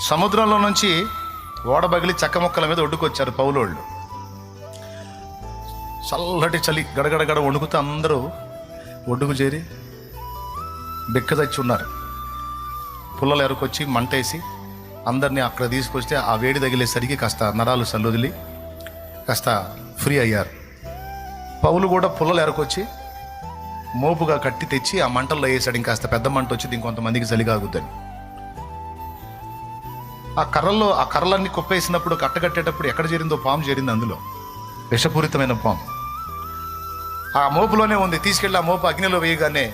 సముద్రంలో నుంచి ఓడబగిలి చెక్క ముక్కల మీద ఒడ్డుకొచ్చారు పౌలోళ్ళు. చల్లటి చలి గడగడగడ వణుకుతూ అందరూ ఒడ్డుకు చేరి బిక్కదచ్చి ఉన్నారు. పుల్లలు ఎరుకొచ్చి మంటేసి అందరినీ అక్కడ తీసుకొస్తే ఆ వేడి తగిలేసరికి కాస్త నరాలు సల్లుదిలి కాస్త ఫ్రీ అయ్యారు. పౌలు కూడా పుల్లలు ఎరకొచ్చి మోపుగా కట్టి తెచ్చి ఆ మంటల్లో వేసాడు. ఇంకాస్త పెద్ద మంట వచ్చింది, ఇంకొంతమందికి చలి కాగుద్దని. ఆ కర్రలన్నీ కుప్పేసినప్పుడు కట్టగట్టేటప్పుడు ఎక్కడ చేరిందో పాము చేరింది. అందులో విషపూరితమైన పాము ఆ మోపులోనే ఉంది. తీసుకెళ్ళి ఆ మోపు అగ్నిలో వేయగానే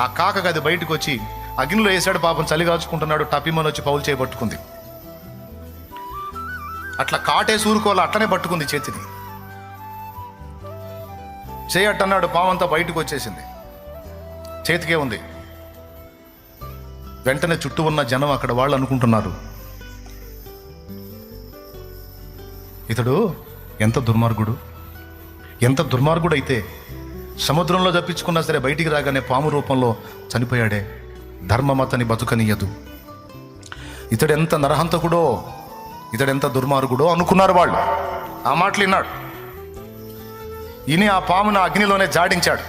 ఆ కాకకు అది బయటకు వచ్చి అగ్నిలో వేసాడు. పాపం చలి కాచుకుంటున్నాడు. టపిమని వచ్చి పౌలు చేయబట్టుకుంది. అట్లా కాటేసి ఊరుకోవాలి, అట్లనే పట్టుకుంది చేతిని. చేయట్టన్నాడు, పామంతా బయటకు వచ్చేసింది, చేతికే ఉంది. వెంటనే చుట్టూ ఉన్న జనం అక్కడ వాళ్ళు అనుకుంటున్నారు, ఇతడు ఎంత దుర్మార్గుడు అయితే సముద్రంలో తప్పించుకున్నా సరే బయటికి రాగానే పాము రూపంలో చనిపోయాడే, ధర్మమతని బతుకనియదు, ఇతడు ఎంత నరహంతకుడో, ఇతడెంత దుర్మార్గుడో అనుకున్నారు వాళ్ళు. ఆ మాటలు విన్నాడు. ఈయన ఆ పామును అగ్నిలోనే జాడించాడు.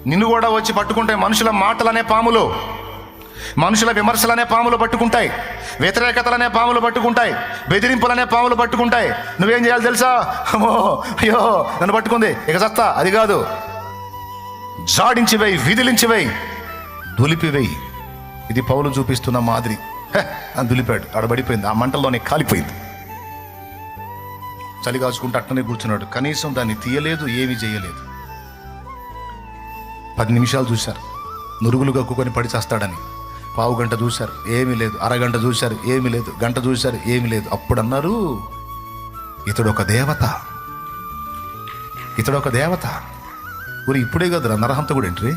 నిన్ను కూడా వచ్చి పట్టుకుంటాయి మనుషుల మాటలనే పాములు, మనుషుల విమర్శలనే పాములు పట్టుకుంటాయి, వ్యతిరేకతలనే పాములు పట్టుకుంటాయి, బెదిరింపులనే పాములు పట్టుకుంటాయి. నువ్వేం చేయాలి తెలుసా? అయ్యో నన్ను పట్టుకుంది, ఇక చస్తా. అది కాదు, జాడించివేయి, విదిలించివేయి, దులిపివేయి. ఇది పౌలు చూపిస్తున్న మాదిరి. అని దులిపాడు, ఆడబడిపోయింది, ఆ మంటల్లోనే కాలిపోయింది. చలి కాచుకుంటూ అట్టనే కూర్చున్నాడు. కనీసం దాన్ని తీయలేదు, ఏమీ చేయలేదు. 10 నిమిషాలు చూశారు, నురుగులు కక్కుకొని పడి చేస్తాడని. పావు గంట చూశారు, ఏమీ లేదు. అరగంట చూశారు, ఏమీ లేదు. గంట చూశారు, ఏమీ లేదు. అప్పుడు అన్నారు, ఇతడు ఒక దేవత. ఊరి ఇప్పుడే కదరా నరహంతకుడు ఏంటి?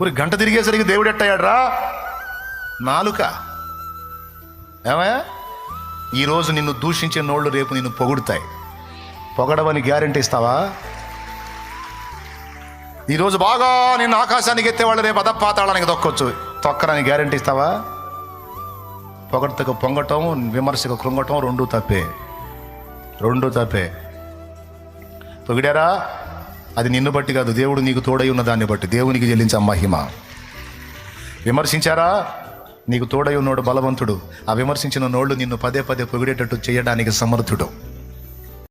ఊరి గంట తిరిగేసరికి దేవుడు ఎట్టయ్యాడ్రా? నాలుక. ఏమయ్యా, ఈరోజు నిన్ను దూషించే నోళ్ళు రేపు నిన్ను పొగుడుతాయి. పొగడవని గ్యారెంటీ ఇస్తావా? ఈరోజు బాగా నిన్ను ఆకాశానికి ఎత్తేవాళ్ళు రేపు అధపాతాళానికి దొక్కొచ్చు. తొక్కరాని గ్యారెంటీ ఇస్తావా? పొగడతకు పొంగటం, విమర్శకు కృంగటం రెండూ తప్పే. పొగిడారా? అది నిన్ను బట్టి కాదు, దేవుడు నీకు తోడై ఉన్న దాన్ని బట్టి. దేవునికి చెల్లించే మహిమ. విమర్శించారా? నీకు తోడై ఉన్నోడు బలవంతుడు. ఆ విమర్శించిన నోళ్ళు నిన్ను పదే పొగిడేటట్టు చేయడానికి సమర్థుడు.